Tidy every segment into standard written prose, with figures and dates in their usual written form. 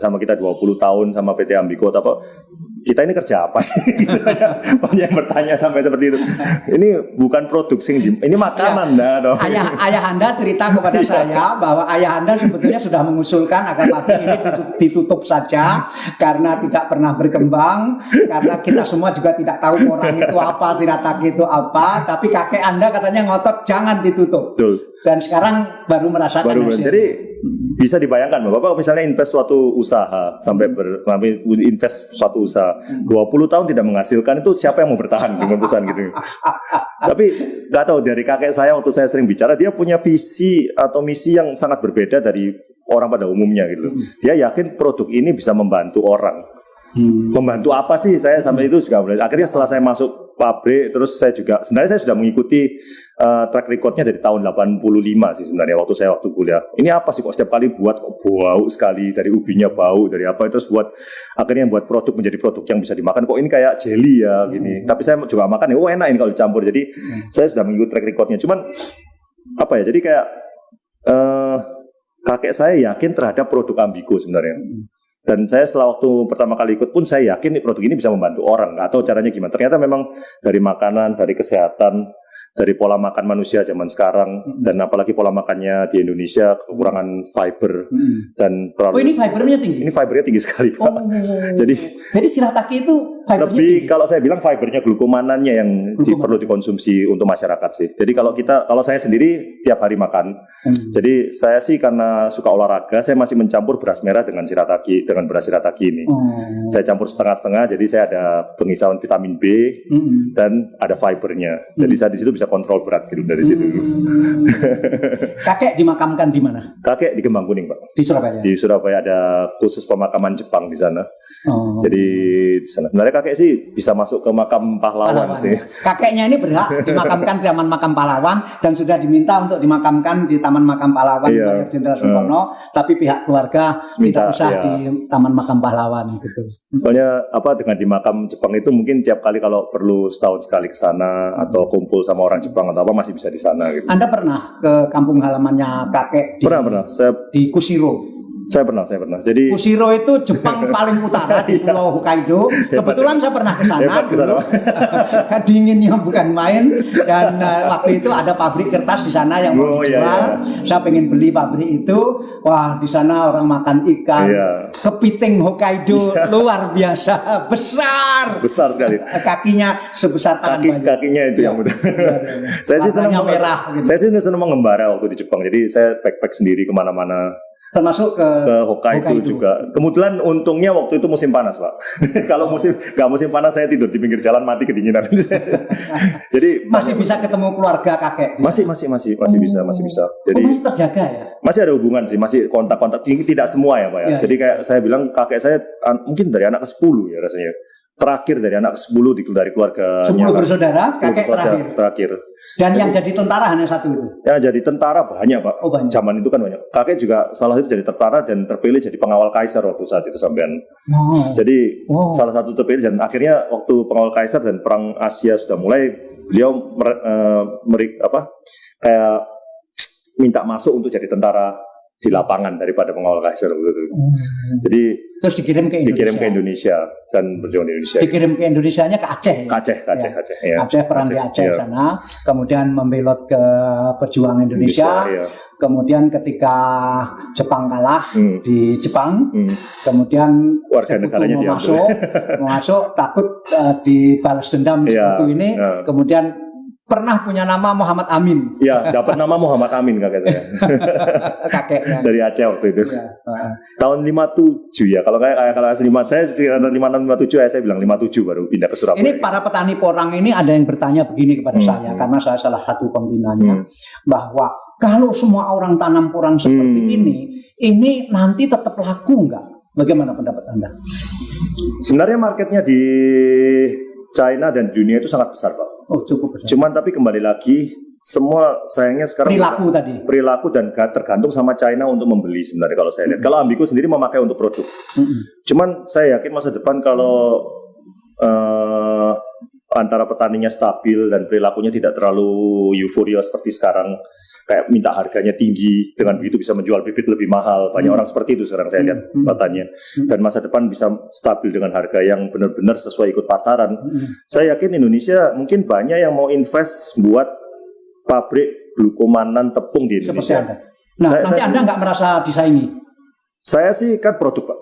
sama kita 20 tahun sama PT Ambico apa kita ini kerja apa sih? Banyak yang bertanya sampai seperti itu. Ini bukan produksi, ini makanan dong. Ayah Anda cerita kepada saya bahwa ayah Anda sebetulnya sudah mengusulkan agar pabrik ini ditutup saja karena tidak pernah berkembang, karena kita semua juga tidak tahu orang itu apa, Shirataki itu apa, tapi kakek Anda katanya ngotot jangan ditutup. Betul. Dan sekarang baru merasakan hasilnya. Jadi bisa dibayangkan Bapak misalnya invest suatu usaha sampai invest suatu usaha 20 tahun tidak menghasilkan, itu siapa yang mau bertahan dengan perusahaan gitu. Tapi nggak tahu, dari kakek saya waktu saya sering bicara, dia punya visi atau misi yang sangat berbeda dari orang pada umumnya gitu. Dia yakin produk ini bisa membantu orang. Membantu apa sih, saya sampai itu juga. Akhirnya setelah saya masuk pabrik, terus saya juga sebenarnya saya sudah mengikuti track recordnya dari tahun 85 sih sebenarnya waktu kuliah. Ini apa sih kok setiap kali buat kok bau sekali, dari ubinya bau, dari apa, terus akhirnya buat produk menjadi produk yang bisa dimakan, kok ini kayak jelly ya gini. Tapi saya juga makan ya, oh enak ini kalau dicampur. Jadi saya sudah mengikuti track recordnya. Cuman apa ya, jadi kayak kakek saya yakin terhadap produk Ambico sebenarnya. Dan saya setelah waktu pertama kali ikut pun saya yakin produk ini bisa membantu orang. Nggak tahu caranya gimana. Ternyata memang dari makanan, dari kesehatan, dari pola makan manusia zaman sekarang, dan apalagi pola makannya di Indonesia kekurangan fiber dan terlalu. Oh, ini fibernya tinggi? Ini fibernya tinggi sekali Pak. Jadi Shirataki itu fibernya lebih tinggi? Kalau saya bilang fibernya glukomanannya yang perlu dikonsumsi untuk masyarakat sih. Jadi kalau saya sendiri tiap hari makan. Jadi saya sih karena suka olahraga, saya masih mencampur beras merah dengan beras Shirataki ini. Saya campur setengah-setengah, jadi saya ada pengisauan vitamin B dan ada fibernya. Jadi saya di situ bisa kontrol berat gitu dari situ. Kakek dimakamkan di mana? Kakek di Kembang Kuning Pak. Di Surabaya. Di Surabaya ada khusus pemakaman Jepang di sana. Jadi di sana. Sebenarnya kakek sih bisa masuk ke makam pahlawan sih. Kakeknya ini berhak dimakamkan di Taman Makam Pahlawan dan sudah diminta untuk dimakamkan di Taman Makam Pahlawan Mayor Jenderal Soekarno, tapi pihak keluarga tidak usah di Taman Makam Pahlawan gitu. Soalnya dengan di makam Jepang itu mungkin tiap kali kalau perlu setahun sekali ke sana atau kumpul sama orang Jepang atau apa masih bisa di sana gitu. Anda pernah ke kampung halamannya kakek pernah. Di Kushiro? Saya pernah. Jadi Kushiro itu Jepang paling utara di Pulau Hokkaido. Kebetulan saya pernah ke sana. Dinginnya bukan main, dan waktu itu ada pabrik kertas di sana yang mau dijual. Saya pengen beli pabrik itu. Wah, di sana orang makan ikan. Kepiting Hokkaido luar biasa, besar sekali. Kakinya sebesar tangan bayi. Kakinya itu yang betul. Saya sih senang merah. Gitu. Saya sih senang mengembara waktu di Jepang. Jadi saya backpack sendiri kemana-mana. Termasuk ke Hokkaido juga. Kebetulan untungnya waktu itu musim panas Pak. Kalau nggak musim panas saya tidur di pinggir jalan mati kedinginan. Jadi masih bisa ketemu keluarga kakek? Masih bisa. Jadi masih terjaga ya? Masih ada hubungan sih, masih kontak-kontak. Tidak semua ya Pak ya. Jadi kayak saya bilang kakek saya mungkin dari anak ke-10 ya rasanya. Terakhir dari anak ke-10 dari keluarganya. 10 bersaudara, kakek terakhir. Dan yang jadi tentara hanya satu itu? Yang jadi tentara banyak Pak. Banyak. Zaman itu kan banyak. Kakek juga salah satu jadi tentara dan terpilih jadi pengawal kaisar waktu saat itu sampean. Jadi salah satu terpilih, dan akhirnya waktu pengawal kaisar dan perang Asia sudah mulai, beliau kayak minta masuk untuk jadi tentara di lapangan daripada pengawal kaisar gitu. Jadi terus dikirim ke Indonesia dan berjuang di Indonesia. Dikirim ke Indonesianya ke Aceh. Aceh. Aceh, perang di Aceh sana, kemudian membelot ke perjuangan Indonesia. Kemudian ketika Jepang kalah di Jepang, kemudian warga negaranya mau masuk takut dibalas dendam seperti ini. Kemudian pernah punya nama Muhammad Amin. Iya, dapat nama Muhammad Amin kakek saya. Kakeknya. Dari Aceh waktu itu. Tahun 57 ya. Kalau saya 56 57 saya bilang 57 baru pindah ke Surabaya. Ini para petani porang ini ada yang bertanya begini kepada saya, karena saya salah satu pembinanya, bahwa kalau semua orang tanam porang seperti ini nanti tetap laku nggak? Bagaimana pendapat Anda? Sebenarnya marketnya di China dan dunia itu sangat besar Pak. Cukup besar. Cuman tapi kembali lagi, semua sayangnya sekarang perilaku dan tergantung sama China untuk membeli sebenarnya kalau saya lihat. Kalau Ambico sendiri memakai untuk produk. Cuman saya yakin masa depan kalau antara petaninya stabil dan perilakunya tidak terlalu euforia seperti sekarang, kayak minta harganya tinggi, dengan begitu bisa menjual bibit lebih mahal. Banyak orang seperti itu sekarang saya lihat petaninya. Dan masa depan bisa stabil dengan harga yang benar-benar sesuai ikut pasaran. Saya yakin Indonesia mungkin banyak yang mau invest buat pabrik glukomanan tepung di Indonesia. Nah, nanti Anda nggak merasa disaingi? Saya sih kan produk, Pak.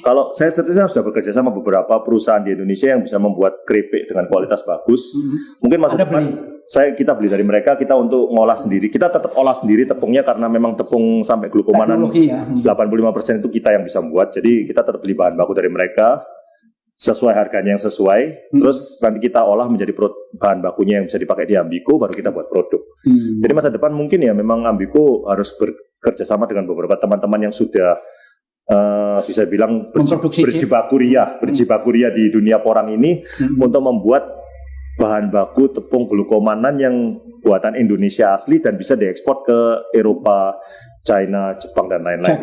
Kalau saya sebenarnya sudah bekerja sama beberapa perusahaan di Indonesia yang bisa membuat keripik dengan kualitas bagus. Mungkin masa depan kita beli dari mereka, kita untuk ngolah sendiri. Kita tetap olah sendiri tepungnya karena memang tepung sampai glukomanan 85% itu kita yang bisa membuat. Jadi kita tetap beli bahan baku dari mereka sesuai harganya yang sesuai. Terus nanti kita olah menjadi bahan bakunya yang bisa dipakai di Ambico, baru kita buat produk. Jadi masa depan mungkin ya memang Ambico harus bekerja sama dengan beberapa teman-teman yang sudah bisa bilang berjibaku ria di dunia porang ini untuk membuat bahan baku tepung glukomanan yang buatan Indonesia asli dan bisa diekspor ke Eropa, China, Jepang dan lain-lain.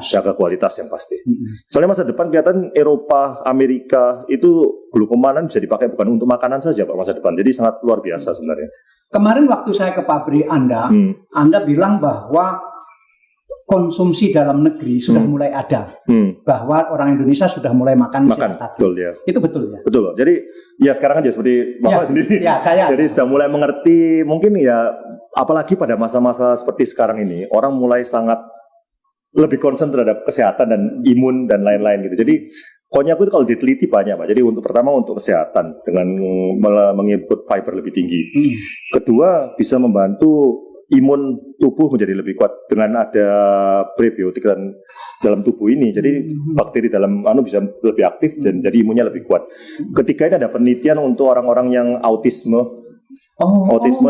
Jaga kualitas yang pasti. Soalnya masa depan kelihatan Eropa, Amerika itu glukomanan bisa dipakai bukan untuk makanan saja Pak masa depan. Jadi sangat luar biasa sebenarnya. Kemarin waktu saya ke pabrik Anda bilang bahwa konsumsi dalam negeri sudah mulai ada, bahwa orang Indonesia sudah mulai makan betul ya. Itu betul ya? Betul. Jadi ya sekarang aja seperti Bapak sendiri. Ya, saya. Jadi sudah mulai mengerti, mungkin ya apalagi pada masa-masa seperti sekarang ini, orang mulai sangat lebih concern terhadap kesehatan dan imun dan lain-lain gitu. Jadi konyak itu kalau diteliti banyak Pak. Jadi pertama untuk kesehatan dengan menginput fiber lebih tinggi. Kedua bisa membantu imun tubuh menjadi lebih kuat dengan ada prebiotik dan dalam tubuh ini. Jadi bakteri dalam bisa lebih aktif dan jadi imunnya lebih kuat. Ketiga ini ada penelitian untuk orang-orang yang autisme.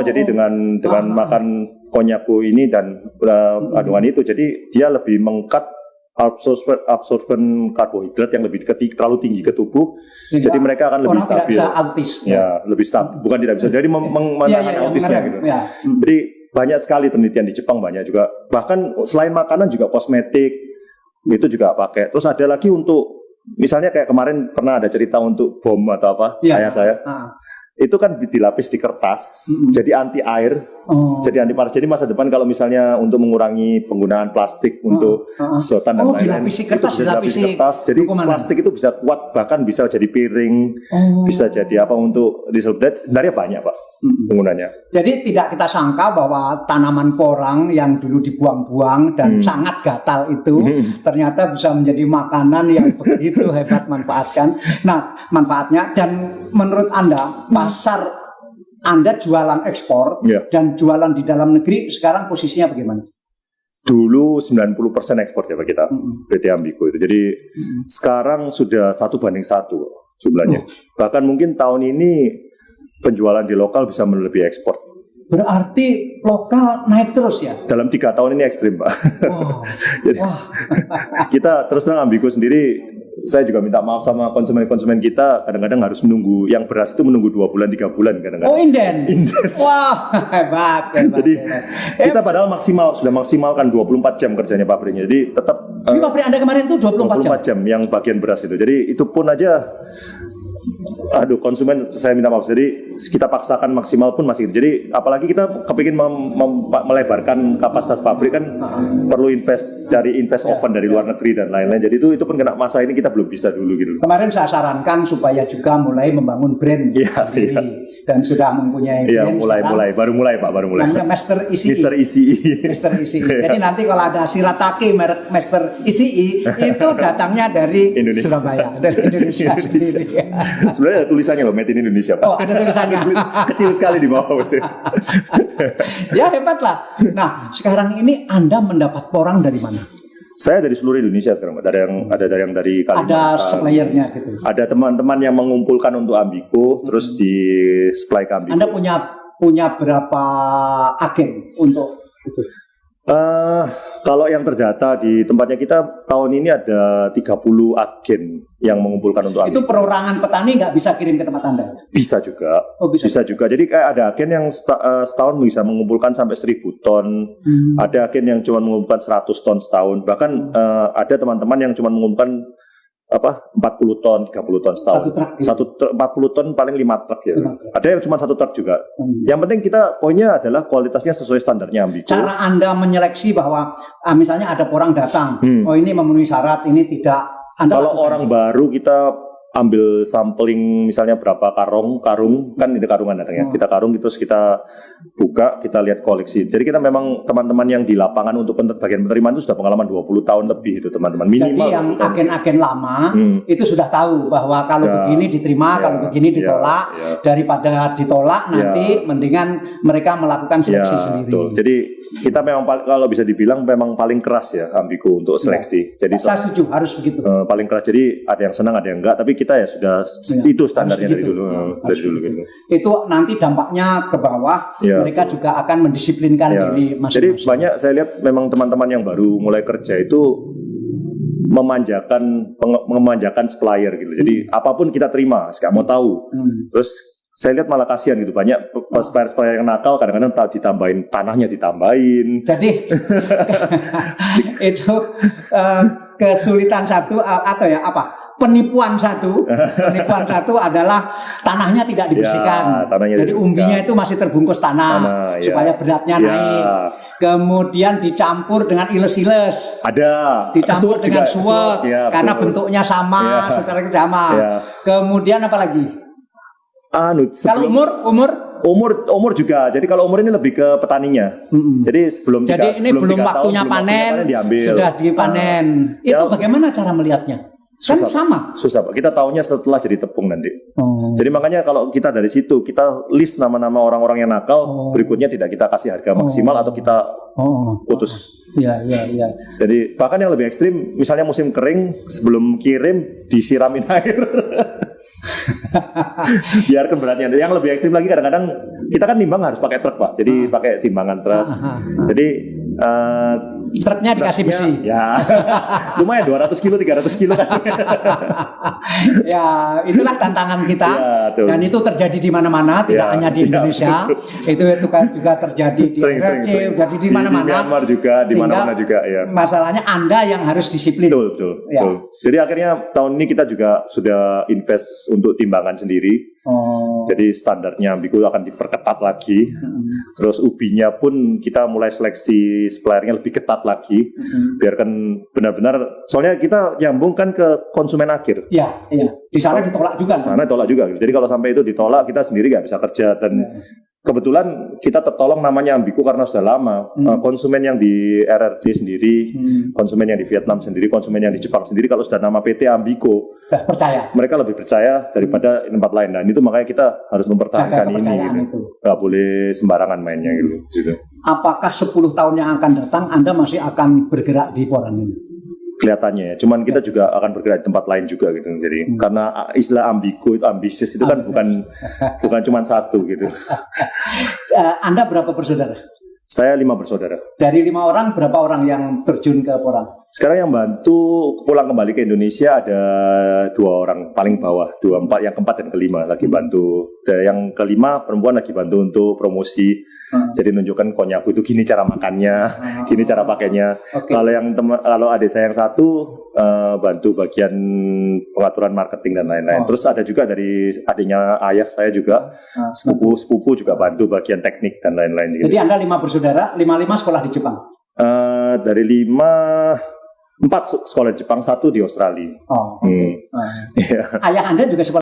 Jadi dengan makan konyaku ini dan kandungan itu, jadi dia lebih mengkat absorben karbohidrat yang lebih terlalu tinggi ke tubuh. Sehingga jadi mereka akan lebih stabil. Lebih stabil. Bukan tidak bisa. Jadi menahan autisnya gitu. Jadi banyak sekali penelitian di Jepang, banyak juga. Bahkan selain makanan juga kosmetik itu juga pakai. Terus ada lagi untuk misalnya kayak kemarin pernah ada cerita untuk bom atau apa ayah saya. Itu kan dilapis di kertas, jadi anti air, jadi anti panas. Jadi masa depan kalau misalnya untuk mengurangi penggunaan plastik untuk sedotan dan lain-lain, dilapisi kertas, jadi plastik itu bisa kuat, bahkan bisa jadi piring, bisa jadi apa untuk disedotan. Dari banyak Pak penggunanya. Jadi tidak kita sangka bahwa tanaman porang yang dulu dibuang-buang dan sangat gatal itu ternyata bisa menjadi makanan yang begitu hebat manfaatnya. Dan menurut Anda pasar Anda jualan ekspor dan jualan di dalam negeri sekarang posisinya bagaimana? Dulu 90% ekspor ya Pak kita, PT Ambico itu. Jadi sekarang sudah 1:1 jumlahnya. Bahkan mungkin tahun ini penjualan di lokal bisa melebihi ekspor. Berarti lokal naik terus ya? Dalam 3 tahun ini ekstrim Pak. Jadi kita terus terang Ambico sendiri, saya juga minta maaf sama konsumen-konsumen kita, kadang-kadang harus menunggu, yang beras itu menunggu 2 bulan, 3 bulan kadang-kadang. Inden. Wah, hebat. Jadi kita padahal sudah maksimalkan 24 jam kerjanya pabriknya. Jadi tetap pabrik Anda kemarin itu 24 jam yang bagian beras itu. Jadi itu pun aja konsumen saya minta maaf. Jadi kita paksakan maksimal pun masih. Jadi apalagi kita kepingin melebarkan kapasitas pabrik kan perlu cari invest oven dari luar negeri dan lain-lain. Jadi itu pun kena masa ini kita belum bisa dulu gitu. Kemarin saya sarankan supaya juga mulai membangun brand sendiri dan sudah mempunyai brand. Baru mulai Pak. Namanya Master ECE. Jadi nanti kalau ada shirataki merek Master ECE itu datangnya dari Surabaya, dari Indonesia sendiri. Sebenarnya ada tulisannya loh, Made in Indonesia Pak. Ada tulisannya. Kecil sekali di bawah. Ya hebat lah. Nah sekarang ini Anda mendapat porang dari mana? Saya dari seluruh Indonesia sekarang, ada yang dari Kalimantan. Ada suppliernya gitu. Ada teman-teman yang mengumpulkan untuk Ambico, terus di supply ke Ambico. Anda punya berapa agen untuk itu? Kalau yang terdata di tempatnya kita tahun ini ada 30 agen yang mengumpulkan untuk Ambico. Itu perorangan petani nggak bisa kirim ke tempat Anda? Bisa juga. Bisa juga. Jadi kayak ada agen yang setahun bisa mengumpulkan sampai 1000 ton. Ada agen yang cuma mengumpulkan 100 ton setahun. Bahkan ada teman-teman yang cuma mengumpulkan 40 ton, 30 ton setahun. Satu truk, 40 ton paling 5 truk ya. 5 truk. Ada yang cuma 1 truk juga. Yang penting poinnya adalah kualitasnya sesuai standarnya Ambico. Cara Anda menyeleksi bahwa misalnya ada orang datang, oh ini memenuhi syarat, ini tidak. Kalau orang baru kita ambil sampling misalnya berapa karung kan ini karungan datangnya. Kita karung terus kita buka, kita lihat koleksi. Jadi kita memang teman-teman yang di lapangan untuk bagian penerimaan itu sudah pengalaman 20 tahun lebih itu teman-teman minimal. Jadi yang agen-agen lama itu sudah tahu bahwa kalau begini diterima, kalau begini ditolak, daripada ditolak nanti mendingan mereka melakukan seleksi sendiri. Betul. Jadi kita memang kalau bisa dibilang memang paling keras ya Ambico untuk seleksi. Jadi saya setuju harus begitu. Paling keras, jadi ada yang senang ada yang enggak, tapi kita ya sudah itu standarnya dari dulu gitu. Itu nanti dampaknya ke bawah, mereka juga akan mendisiplinkan diri masing-masing. Jadi banyak saya lihat memang teman-teman yang baru mulai kerja itu memanjakan supplier gitu. Jadi apapun kita terima, nggak mau tahu. Terus saya lihat malah kasihan gitu, banyak supplier yang nakal kadang-kadang ditambahin tanahnya ditambahin. Jadi itu kesulitan satu atau penipuan satu adalah tanahnya tidak dibersihkan. Jadi umbinya itu masih terbungkus tanah supaya beratnya naik. Kemudian dicampur dengan iles-iles. Dicampur dengan suwek karena bentuknya sama, secara sama. Kemudian apa lagi? Kalau umur juga. Jadi kalau umur ini lebih ke petaninya. Jadi ini belum waktunya panen, sudah dipanen. Itu bagaimana cara melihatnya? Kan susah Pak. Kita tahunya setelah jadi tepung nanti. Jadi makanya kalau kita dari situ kita list nama-nama orang-orang yang nakal, berikutnya tidak kita kasih harga maksimal atau kita putus. Iya. Jadi bahkan yang lebih ekstrim, misalnya musim kering sebelum kirim disiramin air. Biarkan beratnya. Yang lebih ekstrim lagi kadang-kadang kita kan nimbang harus pakai truk Pak. Jadi pakai timbangan truk. Jadi truknya dikasih besi. Ya. Lumayan 200 kilo, 300 kilo kan. Ya, itulah tantangan kita. Dan itu terjadi di mana-mana, tidak hanya di Indonesia. Itu kan juga terjadi di RRC, terjadi di mana-mana. Di Myanmar juga, di mana-mana juga ya. Masalahnya Anda yang harus disiplin. Betul. Jadi akhirnya tahun ini kita juga sudah invest untuk timbangan sendiri. Jadi standarnya Ambico akan diperketat lagi. Terus ubinya pun kita mulai seleksi suppliernya lebih ketat lagi. Biarkan benar-benar, soalnya kita nyambungkan ke konsumen akhir. Iya. Di sana ditolak juga. Jadi kalau sampai itu ditolak, kita sendiri nggak bisa kerja. Dan kebetulan kita tertolong namanya Ambico karena sudah lama. Konsumen yang di RRD sendiri, konsumen yang di Vietnam sendiri, konsumen yang di Jepang sendiri, kalau sudah nama PT Ambico, mereka lebih percaya daripada tempat lain. Dan itu makanya kita harus mempertahankan ini. Nggak boleh sembarangan mainnya gitu. Apakah 10 tahun yang akan datang Anda masih akan bergerak di Poran ini? Kelihatannya ya, cuman kita juga akan bergerak di tempat lain juga gitu. Jadi karena istilah Ambico itu ambisius itu kan bukan cuma satu gitu. Anda berapa bersaudara? Saya 5 bersaudara. Dari 5 orang, berapa orang yang terjun ke Poran? Sekarang yang bantu pulang kembali ke Indonesia ada 2 orang, paling bawah, 4, yang keempat dan kelima lagi bantu. Dan yang kelima perempuan lagi bantu untuk promosi. Jadi nunjukkan konyaku itu gini cara makannya, gini cara pakainya. Kalau adik saya yang satu bantu bagian pengaturan marketing dan lain-lain. Terus ada juga dari adiknya ayah saya juga, sepupu juga bantu bagian teknik dan lain-lain. Jadi Anda 5 bersaudara, 5 sekolah di Jepang? Dari 4 sekolah di Jepang, 1 di Australia. Ayah Anda juga sekolah